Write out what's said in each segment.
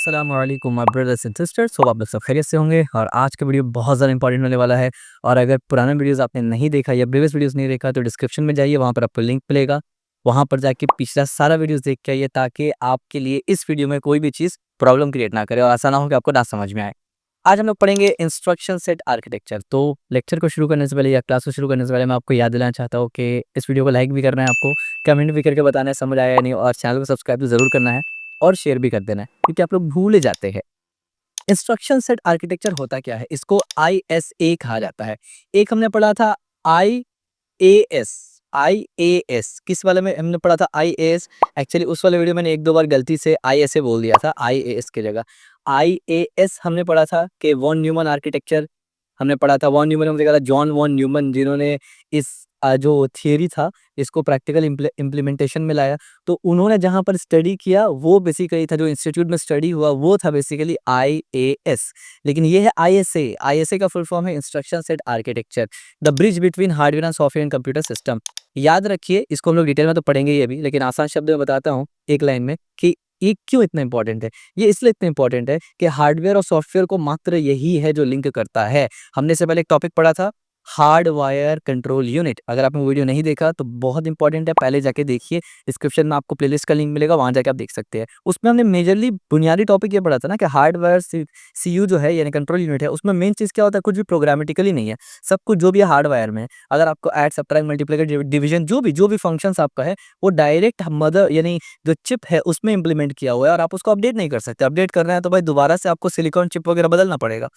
अस्सलाम वालेकुम my brothers and sisters. Hope आप लोग सब खैरियत से होंगे और आज का वीडियो बहुत ज़्यादा इंपॉर्टेंट होने वाला है। और अगर पुराना वीडियोस आपने नहीं देखा या प्रीवियस वीडियोस नहीं देखा तो डिस्क्रिप्शन में जाइए, वहाँ पर आपको लिंक मिलेगा। वहाँ पर जाके पिछला सारा वीडियोस देख के आइए ताकि आपके लिए इस वीडियो में कोई भी चीज़ प्रॉब्लम क्रिएट ना करे और ऐसा ना हो कि आपको ना समझ में आए। आज हम लोग पढ़ेंगे इंस्ट्रक्शन सेट आर्किटेक्चर। तो लेक्चर को शुरू करने से पहले या क्लास को शुरू करने से पहले मैं आपको याद दिलाना चाहता हूँ कि इस वीडियो को लाइक भी करना है, आपको कमेंट भी करके बताना है समझ आया या नहीं, और चैनल को सब्सक्राइब तो ज़रूर करना है और शेयर भी कर देना है क्योंकि आप लोग भूल जाते हैं। इंस्ट्रक्शन सेट आर्किटेक्चर होता क्या है? इसको आईएसए कहा जाता है। एक हमने पढ़ा था आईएएस। आईएएस किस वाले में हमने पढ़ा था? आईएएस। एक्चुअली उस वाले वीडियो मैंने एक दो बार गलती से आईएसए बोल दिया था, आईएएस की जगह आईएएस हमने पढ़ा था कि वॉन न्यूमन आर्किटेक्चर हमने पढ़ा था। वॉन न्यूमन हमने कहा था जॉन वॉन न्यूमन, जिन्होंने इस जो थियरी था इसको प्रैक्टिकल इम्प्लीमेंटेशन में लाया। तो उन्होंने जहाँ पर स्टडी किया वो बेसिकली था, जो इंस्टीट्यूट में स्टडी हुआ वो था बेसिकली आईएएस। लेकिन ये है आईएसए। आईएसए का फुल फॉर्म है instruction set architecture, the bridge between hardware and software and computer system. याद रखिए, इसको हम लोग डिटेल में तो पढ़ेंगे ही अभी, लेकिन आसान शब्द में बताता हूँ एक लाइन में कि ये क्यों इतना इंपॉर्टेंट है। ये इसलिए इतना इंपॉर्टेंट है कि हार्डवेयर और सॉफ्टवेयर को मात्र यही है जो लिंक करता है। हमने इससे पहले एक टॉपिक पढ़ा था हार्ड वायर कंट्रोल यूनिट। अगर आपने वीडियो नहीं देखा तो बहुत इंपॉर्टेंट है, पहले जाके देखिए। डिस्क्रिप्शन में आपको प्लेलिस्ट का लिंक मिलेगा, वहां जाके आप देख सकते हैं। उसमें हमने मेजरली बुनियादी टॉपिक ये पढ़ा था ना कि हार्ड वायर सीयू जो है यानी कंट्रोल यूनिट है, उसमें मेन चीज क्या होता है? कुछ भी प्रोग्रामेटिकली नहीं है। सब कुछ जो भी है हार्ड वायर में है। अगर आपको ऐड सब्ट्रैक्ट मल्टीप्लाई डिवीजन जो भी फंक्शन आपका है वो डायरेक्ट मदर यानी जो चिप है उसमें इंप्लीमेंट किया हुआ है और आप उसको अपडेट नहीं कर सकते। अपडेट करना है तो भाई दोबारा से आपको सिलिकॉन चिप वगैरह बदलना पड़ेगा।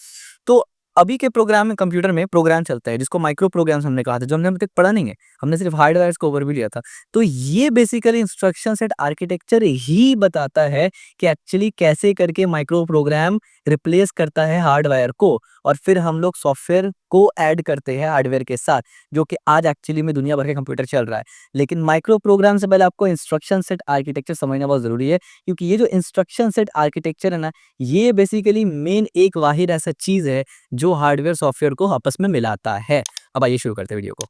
तो अभी के प्रोग्राम में कंप्यूटर में प्रोग्राम चलता है जिसको माइक्रो प्रोग्राम्स हमने कहा था, जो हमने अभी तक पढ़ा नहीं है। हमने सिर्फ हार्डवेयर को ओवरव्यू लिया था। तो ये बेसिकली इंस्ट्रक्शन सेट आर्किटेक्चर ही बताता है कि एक्चुअली कैसे करके माइक्रो प्रोग्राम रिप्लेस करता है हार्डवेयर को, और फिर हम लोग सॉफ्टवेयर को ऐड करते हैं हार्डवेयर के साथ, जो कि आज एक्चुअली में दुनिया भर के कंप्यूटर चल रहा है। लेकिन माइक्रो प्रोग्राम से पहले आपको इंस्ट्रक्शन सेट आर्किटेक्चर समझना बहुत जरूरी है, क्योंकि ये जो इंस्ट्रक्शन सेट आर्किटेक्चर है ना, ये बेसिकली मेन एक वाहिद ऐसा चीज है जो हार्डवेयर सॉफ्टवेयर को आपस में मिलाता है। अब आइए शुरू करते हैं वीडियो को।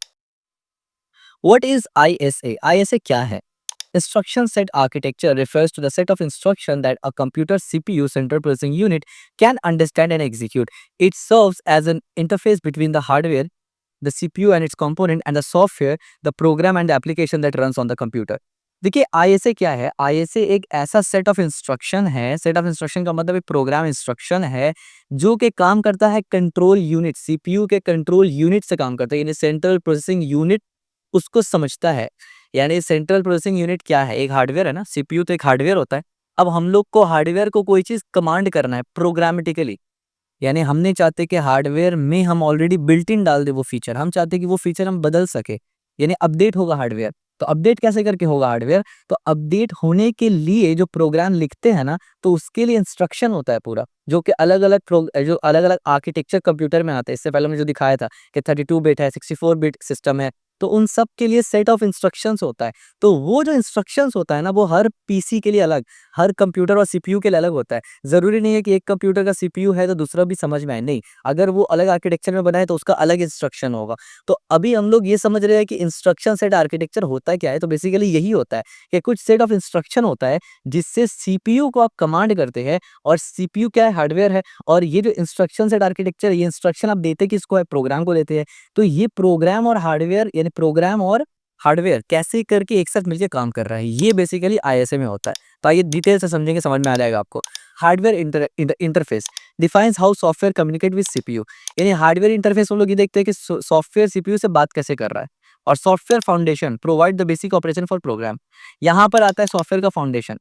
What is ISA? आईएसए क्या है? Instruction set architecture refers to the set of instruction that a computer CPU central processing unit can understand and execute. It serves as an interface between the hardware, the CPU and its component, and the software, the program and the application that runs on the computer. देखिए ISA क्या है? ISA एक ऐसा set of instruction है। Set of instruction का मतलब एक programme instruction है जो कि काम करता है कंट्रोल यूनिट, सीपीयू के कंट्रोल यूनिट से काम करता है, यानी सेंट्रल प्रोसेसिंग यूनिट उसको समझता है। यानी सेंट्रल प्रोसेसिंग यूनिट क्या है? एक हार्डवेयर है ना, सीपीयू तो एक हार्डवेयर होता है। अब हम लोग को हार्डवेयर को कोई चीज कमांड करना है प्रोग्रामेटिकली, यानी हमने चाहते कि हार्डवेयर में हम ऑलरेडी बिल्ट इन डाल दे वो फीचर, हम चाहते कि वो फीचर हम बदल सके, यानी अपडेट होगा हार्डवेयर। तो अपडेट कैसे करके होगा हार्डवेयर? तो अपडेट होने के लिए जो प्रोग्राम लिखते हैं ना, तो उसके लिए इंस्ट्रक्शन होता है पूरा, जो कि अलग अलग जो अलग अलग आर्किटेक्चर कंप्यूटर में आते हैं। इससे पहले मैंने जो दिखाया था कि 32 बिट है, 64 बिट सिस्टम है, तो उन सब के लिए सेट ऑफ इंस्ट्रक्शंस होता है। तो वो जो इंस्ट्रक्शंस होता है ना, वो हर पीसी के लिए अलग, हर कंप्यूटर और सीपीयू के लिए अलग होता है। जरूरी नहीं है कि एक कंप्यूटर का सीपीयू है तो दूसरा भी समझ में आए, नहीं। अगर वो अलग आर्किटेक्चर में बना है तो उसका अलग इंस्ट्रक्शन होगा। तो अभी हम लोग ये समझ रहे हैं कि इंस्ट्रक्शन सेट आर्किटेक्चर होता क्या है। तो बेसिकली यही होता है कि कुछ सेट ऑफ इंस्ट्रक्शन होता है जिससे सीपीयू को आप कमांड करते हैं, और सीपीयू क्या है? हार्डवेयर है। और ये जो इंस्ट्रक्शन सेट आर्किटेक्चर, ये इंस्ट्रक्शन आप देते किसको है? प्रोग्राम को देते हैं। तो ये प्रोग्राम और हार्डवेयर यानी प्रोग्राम और हार्डवेयर कैसे करके एक साथ मिलकर काम कर रहा है, ये बेसिकली आईएसए में होता है। तो आइए डिटेल से समझेंगे, समझ में आ जाएगा आपको। Hardware interface defines how software communicate with CPU. यानी हार्डवेयर इंटरफेस हम लोग ये देखते हैं कि सॉफ्टवेयर सीपीयू से बात कैसे कर रहा है। और software foundation provide the basic operation for program. यहाँ पर आता है सॉफ्टवेयर का foundation.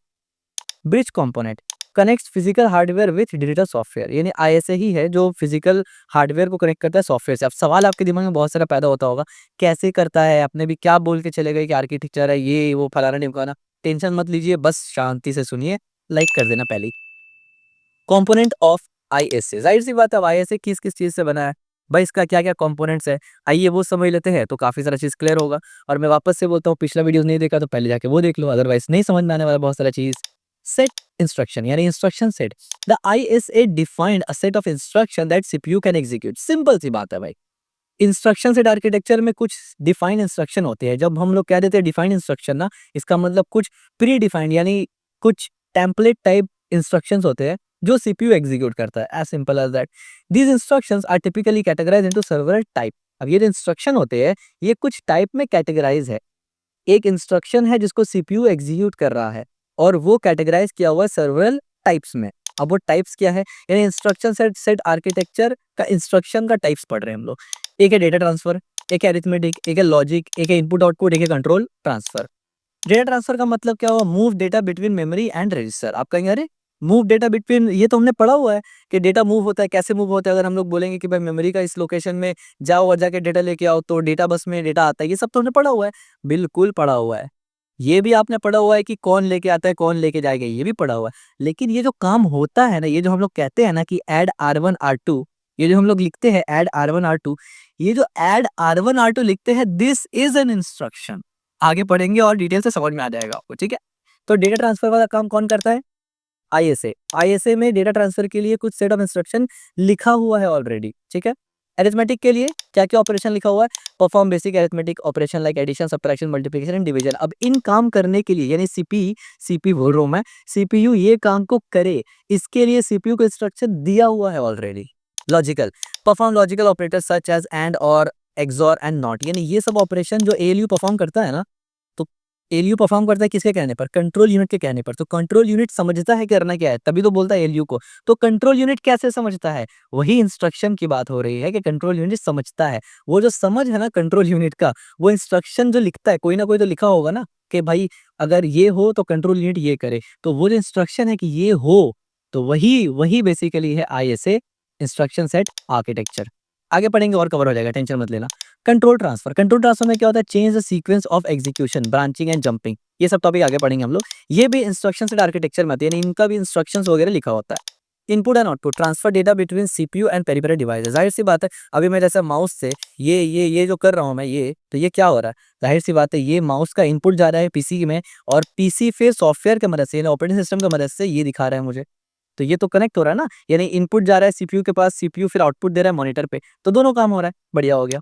Bridge component connects physical hardware with digital software, यानी आईएसए ही है जो फिजिकल हार्डवेयर को कनेक्ट करता है सॉफ्टवेयर से। अब सवाल आपके दिमाग में बहुत सारा पैदा होता होगा, कैसे करता है? आपने भी क्या बोल के चले गए कि आर्किटेक्चर है ये वो फलाना ढिमकाना। टेंशन मत लीजिए, बस शांति से सुनिए, लाइक कर देना पहले ही। कंपोनेंट ऑफ आईएसए, जाहिर सी बात है आईएसए किस किस चीज से बना है भाई, इसका क्या क्या कंपोनेंट्स है, आइए वो समझ लेते हैं तो काफी सारा चीज क्लियर होगा। और मैं वापस से बोलता हूँ, पिछला वीडियो नहीं देखा तो पहले जाके वो देख लो, अदरवाइज नहीं समझ में आने वाला बहुत सारा चीज। सेट इंस्ट्रक्शन यानी instruction set, the ISA defined a set of instruction that CPU can execute. Simple सी बात है भाई, इंस्ट्रक्शन सेट आर्किटेक्चर में कुछ डिफाइंड इंस्ट्रक्शन होते हैं। जब हम लोग कह देते हैं डिफाइंड इंस्ट्रक्शन ना, इसका मतलब कुछ प्री डिफाइंड यानी कुछ टेम्पलेट टाइप इंस्ट्रक्शंस होते हैं जो सीपीयू एग्जीक्यूट करता है, as simple as that. These instructions are typically categorize into several type. अब ये जो इंस्ट्रक्शन होते हैं ये कुछ टाइप में कैटेगराइज है। एक इंस्ट्रक्शन है जिसको सीपीयू एग्जीक्यूट कर रहा है और वो कैटेगराइज किया हुआ है सर्वरल टाइप्स में। अब वो टाइप्स क्या है, यानी इंस्ट्रक्शन सेट आर्किटेक्चर का इंस्ट्रक्शन का टाइप्स पढ़ रहे हैं हम लोग। एक है डेटा ट्रांसफर, एक है अरिथमेटिक, एक है लॉजिक, एक है इनपुट आउटपुट, एक है कंट्रोल ट्रांसफर। डेटा ट्रांसफर का मतलब क्या हुआ, move data between memory and register. आप कहेंगे अरे मूव डेटा बिटवीन, ये तो हमने पढ़ा हुआ है कि डेटा मूव होता है, कैसे मूव होता है। अगर हम लोग बोलेंगे कि भाई मेमोरी का इस लोकेशन में जाओ और जाके डेटा लेके आओ तो डेटा बस में डेटा आता है, ये सब तो हमने पढ़ा हुआ है। बिल्कुल पढ़ा हुआ है। ये भी आपने पढ़ा हुआ है कि कौन लेके आता है कौन लेके जाएगा, ये भी पढ़ा हुआ है। लेकिन ये जो काम होता है ना, ये जो हम लोग कहते हैं ना कि ऐड R1 R2, ये जो हम लोग लिखते हैं ऐड R1 R2, ये जो ऐड R1 R2 लिखते हैं, दिस इज एन इंस्ट्रक्शन। आगे पढ़ेंगे और डिटेल से समझ में आ जाएगा आपको, ठीक है। तो डेटा ट्रांसफर वाला काम कौन करता है, आईएसए। आईएसए में डेटा ट्रांसफर के लिए कुछ सेट ऑफ इंस्ट्रक्शन लिखा हुआ है ऑलरेडी, ठीक है। अरिथमेटिक के लिए क्या क्या ऑपरेशन लिखा हुआ है, perform basic arithmetic operation like addition, subtraction, multiplication and division. अब इन काम करने के लिए यानी सीपी बोल रहा हूं मैं, सीपीयू ये काम को करे, इसके लिए सीपीयू को इंस्ट्रक्शन दिया हुआ है already. Logical, perform logical operator such as and और एक्सॉर एंड नॉट, यानी ये सब ऑपरेशन जो एएलयू परफॉर्म करता है ना, तो एएलयू परफॉर्म करता है किसके कहने पर, कंट्रोल यूनिट के कहने पर। तो कंट्रोल यूनिट समझता है करना क्या है, तभी तो बोलता है एएलयू को। तो कंट्रोल यूनिट कैसे समझता है, वही इंस्ट्रक्शन की बात हो रही है कि कंट्रोल यूनिट समझता है। वो जो समझ है ना कंट्रोल यूनिट का, वो इंस्ट्रक्शन जो लिखता है, कोई ना कोई तो लिखा होगा ना कि भाई अगर ये हो तो कंट्रोल यूनिट ये करे। तो वो जो इंस्ट्रक्शन है कि ये हो, तो वही वही बेसिकली है आईएसए, इंस्ट्रक्शन सेट आर्किटेक्चर। आगे पढ़ेंगे और कवर हो जाएगा, टेंशन मत लेना। कंट्रोल ट्रांसफर, कंट्रोल ट्रांसफर में क्या होता है, change the sequence of execution, branching and jumping, ये सब टॉपिक आगे पढ़ेंगे हम लोग। ये भी इंस्ट्रक्शन सेट आर्किटेक्चर में आती है, यानी इनका भी इंस्ट्रक्शंस वगैरह लिखा होता है। Input and output, transfer data between CPU and peripheral devices. जाहिर सी बात है, अभी मैं जैसे माउस से ये जो कर रहा हूँ मैं, ये तो ये क्या हो रहा है, जाहिर सी बात है ये माउस का इनपुट जा रहा है पीसी में, और पीसी फिर सॉफ्टवेयर की मदद से, यानी ऑपरेटिंग सिस्टम की मदद से ये दिखा रहा है मुझे। तो ये तो कनेक्ट हो रहा है ना, यानी इनपुट जा रहा है सीपीयू के पास, सीपीयू फिर आउटपुट दे रहा है मॉनिटर पे, तो दोनों काम हो रहा है, बढ़िया हो गया।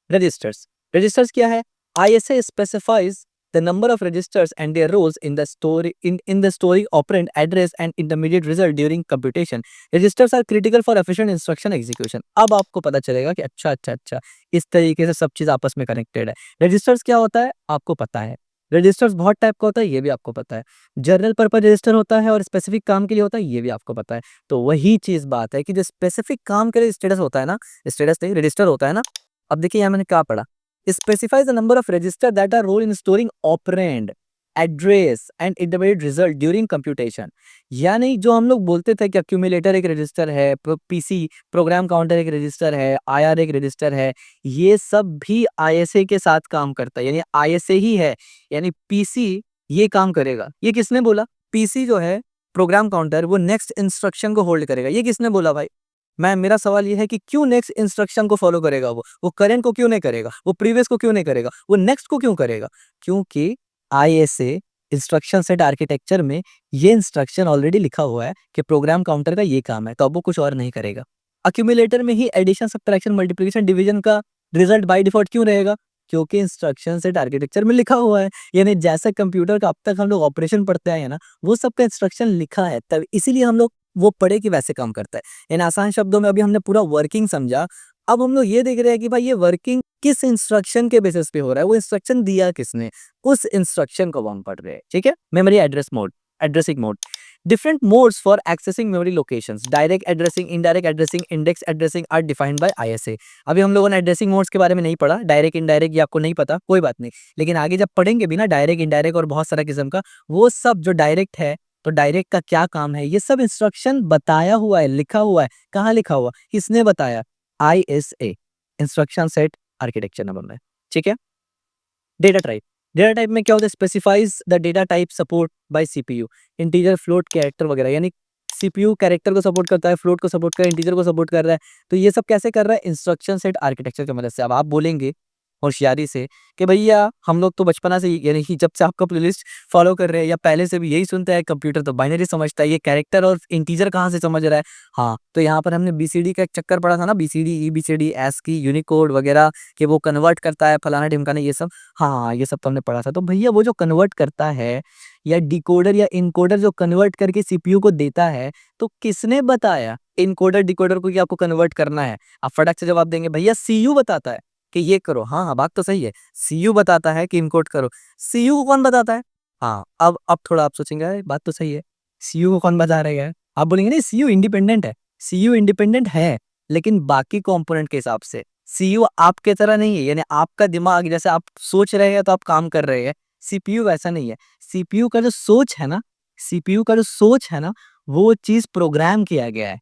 रजिस्टर्स, रजिस्टर्स क्या है, ISA specifies the number of registers and their roles in the story in the story operand address and intermediate result during computation. Registers are critical for efficient instruction execution. अब आपको पता चलेगा कि अच्छा इस तरीके से सब चीज आपस में कनेक्टेड है। रजिस्टर्स क्या होता है आपको पता है, रजिस्टर्स बहुत टाइप का होता है ये भी आपको पता है। जनरल पर्पज रजिस्टर होता है और स्पेसिफिक काम के लिए होता है, ये भी आपको पता है। तो वही चीज बात है कि जो स्पेसिफिक काम के लिए स्टेटस होता है ना, स्टेटस नहीं रजिस्टर होता है ना। अब देखिए यहाँ मैंने क्या पढ़ा, specifies the number of register that are role in storing operand address and intermediate result during computation. यानी जो हम लोग बोलते थे कि अक्यूमुलेटर एक रजिस्टर है, पीसी प्रोग्राम काउंटर एक रजिस्टर है, आईआर एक रजिस्टर है, ये सब भी आईएसए के साथ काम करता है, यानी आईएसए ही है। यानी पीसी ये काम करेगा, ये किसने बोला, पीसी जो है प्रोग्राम काउंटर वो नेक्स्ट इंस्ट्रक्शन को होल्ड करेगा, ये किसने बोला भाई। मैं मेरा सवाल ये है कि क्यों नेक्स्ट इंस्ट्रक्शन को फॉलो करेगा, वो करंट को क्यों नहीं करेगा, वो प्रीवियस को क्यों नहीं करेगा, वो नेक्स्ट को क्यों करेगा, क्योंकि आईएसए इंस्ट्रक्शन सेट आर्किटेक्चर में ये इंस्ट्रक्शन ऑलरेडी लिखा हुआ है कि प्रोग्राम काउंटर का ये काम है, तो अब वो कुछ और नहीं करेगा। अक्यूमुलेटर में ही एडिशन, सब्ट्रैक्शन, मल्टीप्लिकेशन, डिवीजन का रिजल्ट बाय डिफॉल्ट क्यों रहेगा, क्योंकि इंस्ट्रक्शन सेट आर्किटेक्चर में लिखा हुआ है। यानी जैसे कंप्यूटर का अब तक हम लोग ऑपरेशन पढ़ते आए हैं ना, वो सबका इंस्ट्रक्शन लिखा है, तब इसीलिए हम लोग वो पढ़े कि वैसे काम करता है। इन आसान शब्दों में अभी हमने पूरा वर्किंग समझा। अब हम लोग ये देख रहे हैं कि भाई ये वर्किंग किस इंस्ट्रक्शन के बेसिस पे हो रहा है, वो इंस्ट्रक्शन दिया किसने, उस इंस्ट्रक्शन को हम पढ़ रहे हैं, ठीक है। Memory address mode, addressing mode, different modes for accessing memory locations, direct addressing, indirect addressing, index addressing are defined by ISA. अभी हम लोगों ने एड्रेसिंग मोड्स के बारे में नहीं पढ़ा, डायरेक्ट इनडायरेक्ट ये आपको नहीं पता, कोई बात नहीं, लेकिन आगे जब पढ़ेंगे भी ना डायरेक्ट इनडायरेक्ट और बहुत सारा किस्म का, वो सब जो डायरेक्ट है तो डायरेक्ट का क्या काम है, ये सब इंस्ट्रक्शन बताया हुआ है, लिखा हुआ है। कहाँ लिखा हुआ, किसने बताया, ISA, instruction set architecture number में, ठीक है। डेटा टाइप, डेटा टाइप में क्या होता है, specifies the data type support bye CPU, integer, float, character वगैरह, यानी सीपीयू कैरेक्टर को सपोर्ट करता है, फ्लोट को सपोर्ट कर रहा है, इंटीजर को सपोर्ट कर रहा है। तो ये सब कैसे कर रहा है, इंस्ट्रक्शन सेट आर्किटेक्चर की मदद से। अब आप बोलेंगे होशियारी से कि भैया हम लोग तो बचपना से यानी कि जब से आपका प्लेलिस्ट फॉलो कर रहे हैं या पहले से भी यही सुनते हैं, कंप्यूटर तो बाइनरी समझता है, ये कैरेक्टर और इंटीजर कहाँ से समझ रहा है। हाँ, तो यहाँ पर हमने बीसीडी का एक चक्कर पड़ा था ना, बीसीडी ईबीसीडी एस्की यूनिकोड वगैरह कि वो कन्वर्ट करता है फलाना ढिमकाना ये सब। हाँ, ये सब तो हमने पढ़ा था। तो भैया वो जो कन्वर्ट करता है या डिकोडर या इनकोडर जो कन्वर्ट करके सीपीयू को देता है, तो किसने बताया इनकोडर डिकोडर को कि आपको कन्वर्ट करना है? आप फटाक से जवाब देंगे भैया सीयू बताता है कि ये करो। हाँ हाँ, बात तो सही है, सीयू बताता है कि इनकोड करो। सीयू को कौन बताता है? हाँ, अब थोड़ा आप सोचेंगे अरे बात तो सही है, सीयू को कौन बता रहा है? आप बोलेंगे नहीं सीयू इंडिपेंडेंट है। सीयू इंडिपेंडेंट है, लेकिन बाकी कंपोनेंट के हिसाब से। सीयू आपके तरह नहीं है, यानी आपका दिमाग जैसे आप सोच रहे हैं तो आप काम कर रहे हैं। सीपीयू वैसा नहीं है। सीपीयू का जो सोच है ना, सीपीयू का जो सोच है ना, वो चीज प्रोग्राम किया गया है।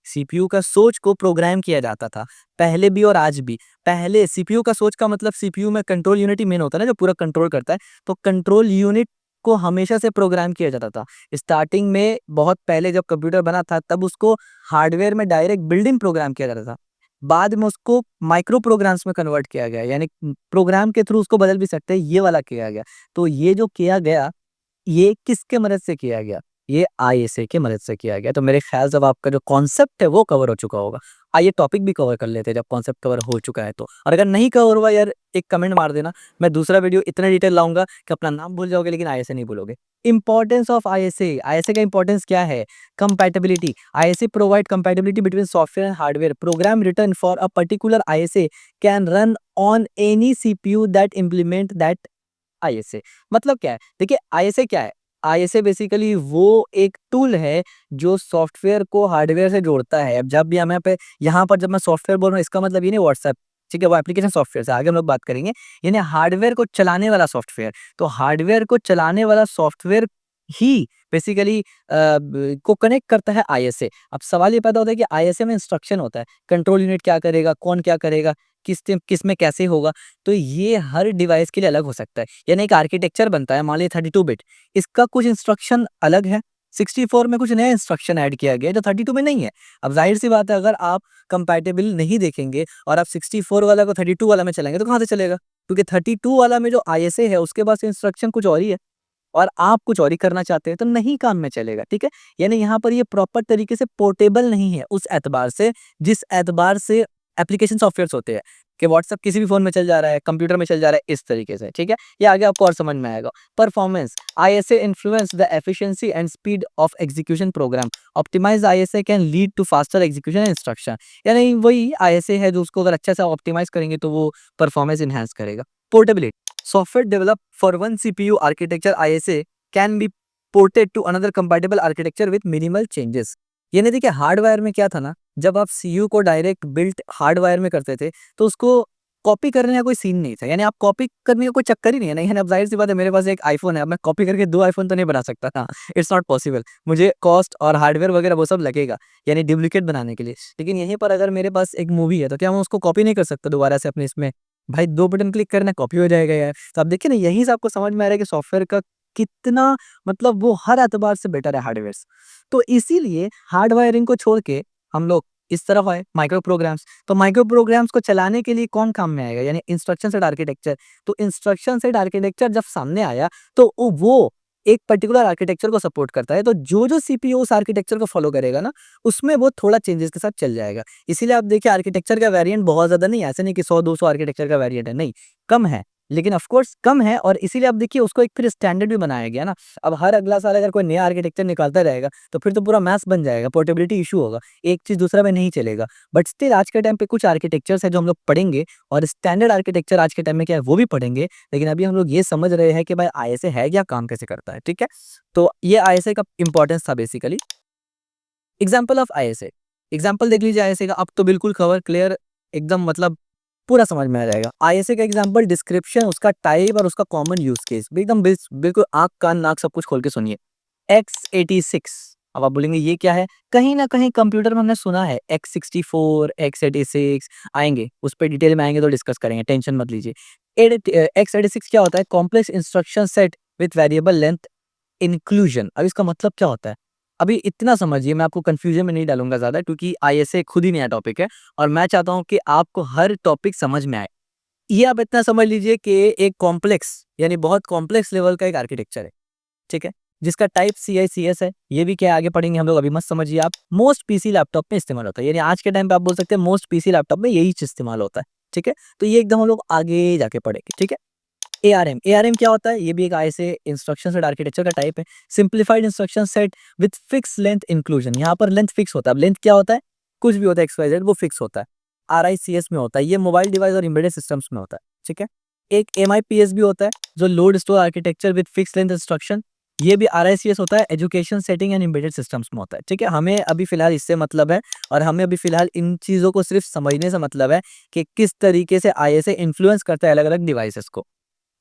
सीपीयू का सोच को प्रोग्राम किया जाता था, पहले भी और आज भी। पहले सीपीयू का सोच का मतलब सीपीयू में कंट्रोल यूनिट ही मेन होता है ना, जो पूरा कंट्रोल करता है। तो कंट्रोल यूनिट को हमेशा से प्रोग्राम किया जाता था। स्टार्टिंग में बहुत पहले जब कंप्यूटर बना था तब उसको हार्डवेयर में डायरेक्ट बिल्डिंग प्रोग्राम किया जाता था। बाद में उसको माइक्रो प्रोग्राम्स में कन्वर्ट किया गया, यानी प्रोग्राम के थ्रू उसको बदल भी सकते हैं, ये वाला किया गया। तो ये जो किया गया, ये किसके मदद से किया गया? ये आईएसए की मदद से किया गया। तो मेरे ख्याल से अब आपका जो कॉन्सेप्ट है वो कवर हो चुका होगा। आइए टॉपिक भी कवर कर लेते हैं जब कॉन्सेप्ट कवर हो चुका है तो। और अगर नहीं कवर हुआ यार, एक कमेंट मार देना, मैं दूसरा वीडियो इतना डिटेल लाऊंगा कि अपना नाम भूल जाओगे लेकिन आईएसए नहीं भूलोगे। इंपॉर्टेंस ऑफ आईएसए, आईएसए का इंपॉर्टेंस क्या है? Compatibility. ISA provide compatibility between software and hardware. Program written for a particular ISA can run on any CPU that implement that ISA. मतलब क्या है? देखिए आईएसए क्या है? आईएसए बेसिकली वो एक टूल है जो सॉफ्टवेयर को हार्डवेयर से जोड़ता है। अब जब भी हम यहाँ पर जब मैं सॉफ्टवेयर बोल रहा हूँ, इसका मतलब ये नहीं व्हाट्सएप, ठीक है, वो एप्लीकेशन सॉफ्टवेयर से आगे हम लोग बात करेंगे। यानी हार्डवेयर को चलाने वाला सॉफ्टवेयर। तो हार्डवेयर को चलाने वाला सॉफ्टवेयर ही बेसिकली को कनेक्ट करता है आईएसए। अब सवाल ये पैदा होता है कि आईएसए में इंस्ट्रक्शन होता है, कंट्रोल यूनिट क्या करेगा, कौन क्या करेगा, किस में कैसे होगा। तो ये हर डिवाइस के लिए अलग हो सकता है। यानी एक आर्किटेक्चर बनता है, मान लीजिए 32 बिट, इसका कुछ इंस्ट्रक्शन अलग है, 64 में कुछ नया इंस्ट्रक्शन ऐड किया गया है जो 32 में नहीं है। अब जाहिर सी बात है, अगर आप कंपैटिबल नहीं देखेंगे और आप 64 वाला को 32 वाला में चलाएंगे तो कहाँ से चलेगा? क्योंकि 32 वाला में जो आईएसए है उसके पास इंस्ट्रक्शन कुछ और ही है और आप कुछ और ही करना चाहते हैं, तो नहीं काम में चलेगा। ठीक है, यानी यहाँ पर ये प्रॉपर तरीके से पोर्टेबल नहीं है उस एतबार से, जिस एतबार से एप्लीकेशन सॉफ्टवेयर्स होते हैं कि व्हाट्सएप किसी भी फोन में चल जा रहा है, कंप्यूटर में चल जा रहा है, इस तरीके से। ठीक है, ये आगे आपको और समझ में आएगा। Performance. ISA influence the efficiency and speed of execution program. Optimize ISA can lead to faster execution instruction. यानी वही आईएसए है जो उसको अगर अच्छा से ऑप्टिमाइज करेंगे तो वो परफॉर्मेंस इनहेंस करेगा। Portability. Software developed for one CPU architecture ISA can be ported to another compatible architecture with minimal changes। यानी देखिए हार्डवायर में क्या था ना, जब आप सीयू को डायरेक्ट बिल्ट हार्डवायर में करते थे तो उसको कॉपी करने का कोई सीन नहीं था। यानी आप कॉपी करने का कोई चक्कर ही नहीं है। नहीं, अब जाहिर सी बात है, मेरे पास एक आईफोन है, अब मैं कॉपी करके 2 आईफोन तो नहीं बना सकता ना, इट्स नॉट पॉसिबल। मुझे कॉस्ट और हार्डवेयर वगैरह वो सब लगेगा, यानी डुप्लीकेट बनाने के लिए। लेकिन यहीं पर अगर मेरे पास एक मूवी है तो क्या मैं उसको कॉपी नहीं कर सकता दोबारा से अपने इसमें? भाई 2 बटन क्लिक करना, कॉपी हो जाएगा यार। तो आप देखिए ना, यहीं से आपको समझ में आ रहा है कि सॉफ्टवेयर का कितना मतलब वो हर एतबार से बेटर है हार्डवेयर से। तो इसीलिए हार्ड वायरिंग को छोड़ के हम लोग इस तरफ आए, माइक्रो प्रोग्राम्स। तो माइक्रो प्रोग्राम्स को चलाने के लिए कौन काम में आएगा? यानी इंस्ट्रक्शन सेट आर्किटेक्चर। तो इंस्ट्रक्शन सेट आर्किटेक्चर जब सामने आया तो वो एक पर्टिकुलर आर्किटेक्चर को सपोर्ट करता है। तो जो सीपीयू उस आर्किटेक्चर को फॉलो करेगा ना, उसमें वो थोड़ा चेंजेस के साथ चल जाएगा। इसीलिए आप देखिए आर्किटेक्चर का वेरिएंट बहुत ज़्यादा नहीं है, ऐसा नहीं कि 100-200 आर्किटेक्चर का वेरिएंट है, नहीं, कम है। लेकिन ऑफ कोर्स कम है, और इसीलिए आप देखिए उसको एक फिर स्टैंडर्ड भी बनाया गया ना। अब हर अगला साल अगर कोई नया आर्किटेक्चर निकालता रहेगा तो फिर तो पूरा मैस बन जाएगा, पोर्टेबिलिटी इशू होगा, एक चीज़ दूसरा में नहीं चलेगा। बट स्टिल आज के टाइम पे कुछ आर्किटेक्चर्स है जो हम लोग पढ़ेंगे, और स्टैंडर्ड आर्किटेक्चर आज के टाइम में क्या है वो भी पढ़ेंगे। लेकिन अभी हम लोग ये समझ रहे हैं कि भाई आईएसए है क्या, काम कैसे करता है। ठीक है, तो ये आईएसए का इंपॉर्टेंस था basically. Example of ISA, example देख लीजिए आईएसए का, अब तो बिल्कुल कवर क्लियर एकदम, मतलब पूरा समझ में आ जाएगा। आईएसए का एग्जाम्पल, डिस्क्रिप्शन, उसका टाइप और उसका कॉमन यूज केस, एकदम बिल्कुल आंख कान नाक सब कुछ खोल के सुनिए। x86। अब आप बोलेंगे ये क्या है? कहीं ना कहीं कंप्यूटर में हमने सुना है x64, x86, आएंगे उस पर डिटेल में, आएंगे तो डिस्कस करेंगे, टेंशन मत लीजिए। x86 क्या होता है? Complex instruction set with variable length inclusion. अब इसका मतलब क्या होता है? अभी इतना समझिए, मैं आपको कंफ्यूजन में नहीं डालूंगा ज़्यादा, क्योंकि आईएसए खुद ही नया टॉपिक है और मैं चाहता हूं कि आपको हर टॉपिक समझ में आए। ये आप इतना समझ लीजिए कि एक कॉम्प्लेक्स यानी बहुत कॉम्प्लेक्स लेवल का एक आर्किटेक्चर है, ठीक है, जिसका टाइप CICS है। ये भी क्या आगे पढ़ेंगे हम लोग, अभी मत समझिए आप। मोस्ट पीसी लैपटॉप में इस्तेमाल होता है, यानी आज के टाइम पे आप बोल सकते हैं मोस्ट पीसी लैपटॉप में यही चीज इस्तेमाल होता है, ठीक है। तो ये एकदम हम लोग आगे जाके पढ़ेंगे, ठीक है। ARM क्या होता है, ये भी एक ISA इंस्ट्रक्शन सेट आर्किटेक्चर का टाइप है। Simplified instruction set with fix length inclusion, यहाँ पर लेंथ फिक्स होता है। अब लेंथ क्या होता है, कुछ भी होता है XYZ वो फिक्स होता है। RICS में होता है, ये मोबाइल डिवाइस और एम्बेडेड सिस्टम्स में होता है, ठीक है। एक MIPS भी होता है जो load store architecture with fix length instruction, ये भी RICS होता है, education setting and embedded systems में होता है, ठीक है। हमें अभी फिलहाल इससे मतलब है, और हमें अभी फिलहाल इन चीजों को सिर्फ समझने से मतलब है कि किस तरीके से ISA इन्फ्लुएंस करता है अलग अलग डिवाइसेस को।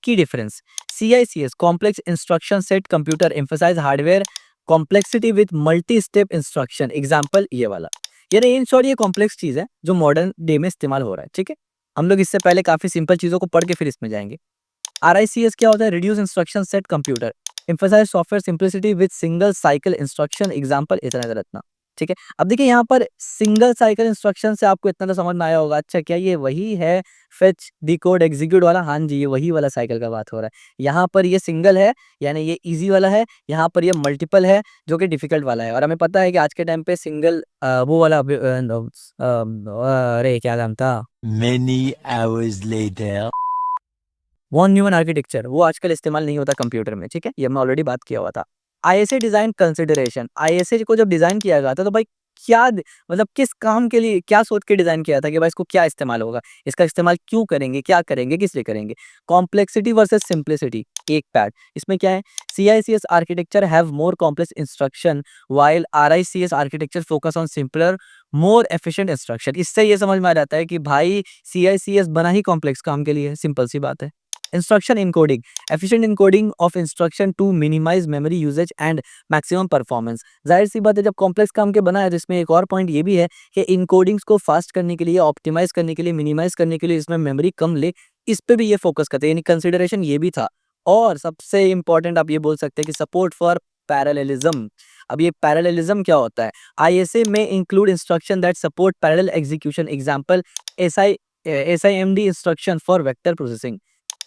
Key difference, CICS complex instruction set computer emphasize hardware complexity with multi step instruction, example ये वाला। यानी इन शॉर्ट ये कॉम्प्लेक्स चीज है जो मॉडर्न डे में इस्तेमाल हो रहा है, ठीक है। हम लोग इससे पहले काफी सिंपल चीजों को पढ़ के फिर इसमें जाएंगे। RICS क्या होता है, reduce instruction set computer emphasize software simplicity with single cycle instruction, example इतना इतना, ठीक है। अब देखिए यहाँ पर सिंगल साइकिल इंस्ट्रक्शन से आपको इतना तो समझ में आया होगा, अच्छा क्या ये वही है फेच डिकोड एग्जीक्यूट वाला, हाँ जी ये वही वाला साइकिल का बात हो रहा है। यहाँ पर ये सिंगल है यानी ये इजी वाला है, यहाँ पर ये मल्टीपल है जो कि डिफिकल्ट वाला है। और हमें पता है कि आज के टाइम पे सिंगल वो वाला अरे क्या नाम था, Many hours later. Von Neumann architecture, वो आजकल इस्तेमाल नहीं होता कंप्यूटर में, ठीक है, ये मैं ऑलरेडी बात किया हुआ था। ISA डिजाइन कंसिडरेशन, ISA को जब डिजाइन किया गया था तो भाई मतलब किस काम के लिए क्या सोच के डिजाइन किया था कि भाई इसको क्या इस्तेमाल होगा, इसका इस्तेमाल क्यों करेंगे, क्या करेंगे, किस लिए करेंगे। कॉम्प्लेक्सिटी वर्सेस सिंप्लिसिटी, एक पैड इसमें क्या है, CICS architecture have more complex instruction while RICS architecture focus on simpler more efficient instruction. इससे ये समझ में आ जाता है कि भाई CICS बना ही कॉम्प्लेक्स काम के लिए है, सिंपल सी बात है। Instruction encoding, efficient encoding of instruction to minimize memory usage and maximum performance. जाहिर सी बात है जब कॉम्प्लेक्स काम के बना है तो इसमें एक और पॉइंट ये भी है कि इनकोडिंग्स को फास्ट करने के लिए, ऑप्टिमाइज करने के लिए, मिनिमाइज करने के लिए इसमें मेमोरी कम ले, इस पे भी ये फोकस करते हैं, यानी कंसिडरेशन ये भी था। और सबसे इंपॉर्टेंट आप ये बोल सकते हैं कि सपोर्ट फॉर पैरेललिज्म। अब ये पैरेललिज्म क्या होता है, ISA में include instruction that support parallel execution, example SIMD instruction for vector processing.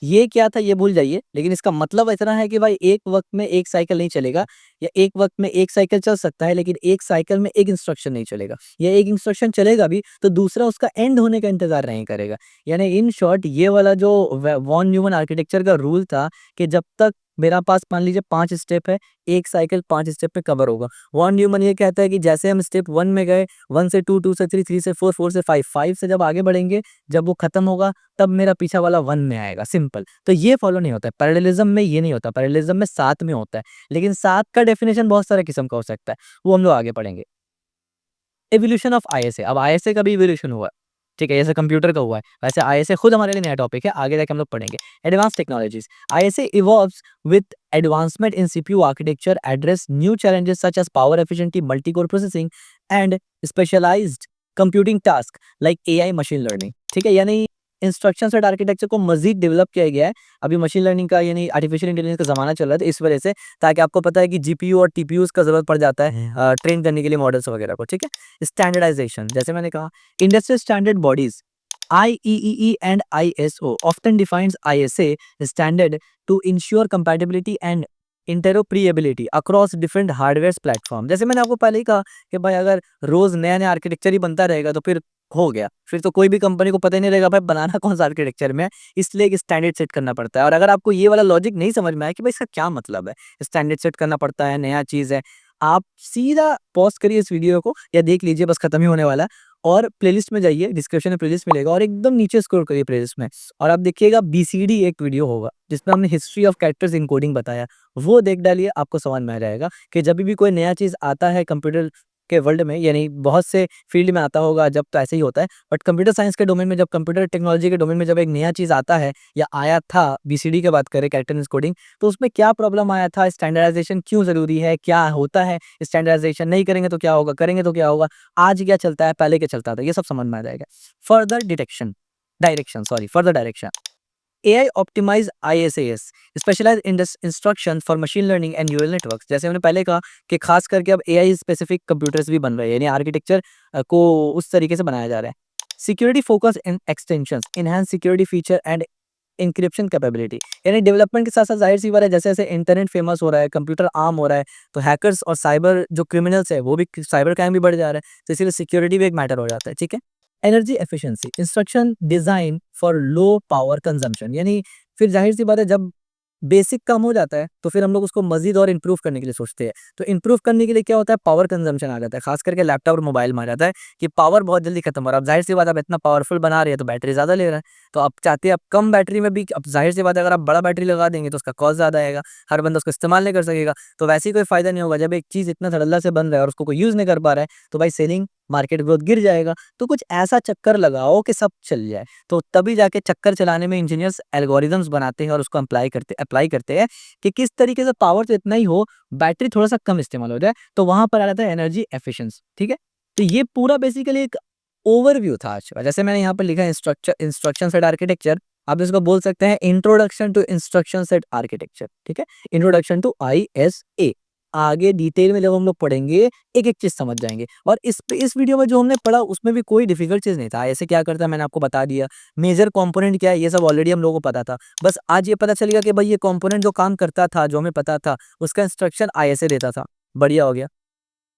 ये क्या था ये भूल जाइए, लेकिन इसका मतलब इतना है कि भाई एक वक्त में एक साइकिल नहीं चलेगा, या एक वक्त में एक साइकिल चल सकता है लेकिन एक साइकिल में एक इंस्ट्रक्शन नहीं चलेगा, या एक इंस्ट्रक्शन चलेगा भी तो दूसरा उसका एंड होने का इंतजार नहीं करेगा। यानी इन शॉर्ट ये वाला जो वॉन न्यूमन आर्किटेक्चर का रूल था कि जब तक मेरा पास मान लीजिए 5 स्टेप है, एक साइकिल 5 स्टेप पे कवर होगा। वॉन न्यूमन ये कहता है कि जैसे हम स्टेप 1 में गए, 1 से 2, 2 से 3, 3 से 4, 4 से 5, 5 से जब आगे बढ़ेंगे, जब वो खत्म होगा तब मेरा पीछा वाला 1 में आएगा, सिंपल। तो ये फॉलो नहीं होता है पैरेललिज्म में, ये नहीं होता, पैरेललिज्म में साथ में होता है। लेकिन साथ का डेफिनेशन बहुत सारे किस्म का हो सकता है, वो हम लोग आगे पढ़ेंगे। एवोल्यूशन ऑफ ISA, अब ISA का भी एवोल्यूशन हुआ है, ठीक है, जैसे कंप्यूटर का हुआ है वैसे ISA खुद हमारे लिए नया टॉपिक है, आगे जाके हम लोग पढ़ेंगे। Advance technologies, ISA evolves with advancement in CPU architecture, address new challenges such as power efficiency, multi core processing and specialized computing task like AI machine learning, ठीक है। यानी इंस्ट्रक्शन सेट आर्किटेक्चर को मजीद डेवलप किया गया है। अभी machine learning का यानी आर्टिफिशियल इंटेलिजेंस का जमाना चल रहा है, तो इस वजह से, ताकि आपको पता है कि GPU और TPUs का जरूरत पड़ जाता है ट्रेन करने के लिए मॉडल्स वगैरह को, ठीक है। स्टैंडर्डाइजेशन, जैसे मैंने कहा, industrial standard bodies IEEE and ISO often defines ISA standard to ensure compatibility and interoperability across different hardware platform। जैसे मैंने आपको पहले ही कहा कि भाई अगर रोज नया नया आर्किटेक्चर ही बनता रहेगा तो फिर हो गया, फिर तो कोई भी कंपनी को पता ही नहीं रहेगा भाई बनाना कौन सा आर्किटेक्चर में है। इसलिए एक स्टैंडर्ड सेट करना पड़ता है। और अगर आपको ये वाला लॉजिक नहीं समझ में आया कि भाई इसका क्या मतलब है, स्टैंडर्ड सेट करना पड़ता है, नया चीज है, आप सीधा पॉज करिए इस वीडियो को या देख लीजिए, बस खत्म ही होने वाला है। और प्लेलिस्ट में जाइए, डिस्क्रिप्शन में प्लेलिस्ट मिलेगा, और एकदम नीचे स्क्रॉल करिए प्लेलिस्ट में, और आप देखिएगा BCD एक वीडियो होगा जिसमें हमने हिस्ट्री ऑफ कैरेक्टर्स इनकोडिंग बताया, वो देख डालिए, आपको समझ में आ जाएगा कि जब भी कोई नया चीज आता है कंप्यूटर के वर्ल्ड में, यानी बहुत से फील्ड में आता होगा जब, तो ऐसे ही होता है, बट कंप्यूटर साइंस के डोमेन में, जब कंप्यूटर टेक्नोलॉजी के डोमेन में जब एक नया चीज आता है या आया था, BCD की बात करें, कैरेक्टर इनकोडिंग, तो उसमें क्या प्रॉब्लम आया था, स्टैंडर्डाइजेशन क्यों जरूरी है, क्या होता है स्टैंडर्डाइजेशन, नहीं करेंगे तो क्या होगा, करेंगे तो क्या होगा, आज क्या चलता है, पहले क्या चलता था, ये सब समझ में आ जाएगा। Further detection direction sorry further direction, AI optimize ISAs specialized instruction for machine learning and neural networks। जैसे हमने पहले कहा कि खास करके अब AI स्पेसिफिक कंप्यूटर्स भी बन रहे हैं, यानी आर्किटेक्चर को उस तरीके से बनाया जा रहा है। Security focus in extensions, enhance security feature and encryption capability. यानी डेवलपमेंट के साथ साथ जाहिर सी बात है, जैसे जैसे इंटरनेट फेमस हो रहा है, कंप्यूटर आम हो रहा है, तो हैकर्स और साइबर जो क्रिमिनल्स है वो भी, साइबर क्राइम भी बढ़ जा रहा है, तो इसीलिए सिक्योरिटी भी एक मैटर हो जाता है। ठीक है। Energy efficiency, instruction design for low power consumption, यानी फिर जाहिर सी बात है, जब बेसिक काम हो जाता है तो फिर हम लोग उसको मजीद और इम्प्रूव करने के लिए सोचते हैं। तो इम्प्रूव करने के लिए क्या होता है, पावर कंजम्पशन आ जाता है, खास करके लैपटॉप और मोबाइल में आ जाता है कि पावर बहुत जल्दी खत्म हो रहा है। अब जाहिर सी बात है, आप इतना पावरफुल बना रहे हैं तो बैटरी ज़्यादा ले रहा है, तो आप चाहते हैं आप कम बैटरी में भी, अब जाहिर सी बात है अगर आप बड़ा बैटरी लगा देंगे तो उसका कॉस्ट ज़्यादा आएगा, हर बंदा उसको इस्तेमाल नहीं कर सकेगा, तो वैसे ही कोई फ़ायदा नहीं होगा। जब एक चीज़ इतना धड़ल्ला से बन रहा है और उसको कोई यूज़ नहीं कर पा रहा है, तो भाई सेलिंग, मार्केट ग्रोथ गिर जाएगा। तो कुछ ऐसा चक्कर लगाओ कि सब चल जाए, तो तभी जाके चक्कर चलाने में इंजीनियर्स एल्गोरिदम्स बनाते हैं और उसको अप्लाई करते हैं कि किस तरीके से पावर तो इतना ही हो, बैटरी थोड़ा-सा कम इस्तेमाल हो जाए, तो वहाँ पर आ जाता है एनर्जी एफिशिएंसी। ठीक है? तो ये पूरा बेसिकली एक ओवरव्यू था आज का। जैसे मैंने यहाँ पर लिखा है इंस्ट्रक्शन सेट आर्किटेक्चर, आप इसको बोल सकते हैं introduction to instruction set architecture. ठीक है? Introduction to ISA. आगे डिटेल में जब हम लोग पढ़ेंगे, एक-एक चीज़ समझ जाएँगे। और इस वीडियो में जो हमने पढ़ा उसमें भी कोई डिफिकल्ट चीज़ नहीं था। आईएसए क्या करता है मैंने आपको बता दिया। मेजर कंपोनेंट क्या है ये सब ऑलरेडी हम लोगों को पता था। बस आज ये पता चल गया कि भाई ये कंपोनेंट जो काम करता था, जो हमें पता था, उसका इंस्ट्रक्शन आईएसए देता था। बढ़िया हो गया।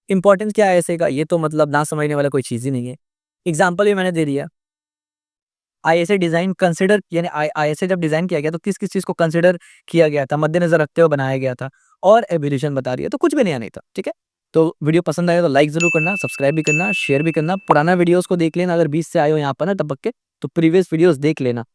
इम्पोर्टेंस क्या है आईएसए का, ये तो मतलब ना समझने वाला कोई चीज़ ही नहीं है। एग्ज़ाम्पल भी मैंने दे दिया। आईएसए डिज़ाइन कंसिडर, यानी आईएसए जब डिज़ाइन किया गया तो किस-किस चीज़ को कंसिडर किया गया था, मद्देनज़र रखते हुए बनाया गया था, और एब्रीविएशन बता दिया, तो कुछ भी नया नहीं था। ठीक है? तो वीडियो पसंद आया तो लाइक ज़रूर करना, सब्सक्राइब भी करना, शेयर भी करना। पुराना वीडियोज़ को देख लेना, अगर बीच से आए हो यहाँ पर ना टपक के, तो प्रीवियस वीडियोज़ देख लेना।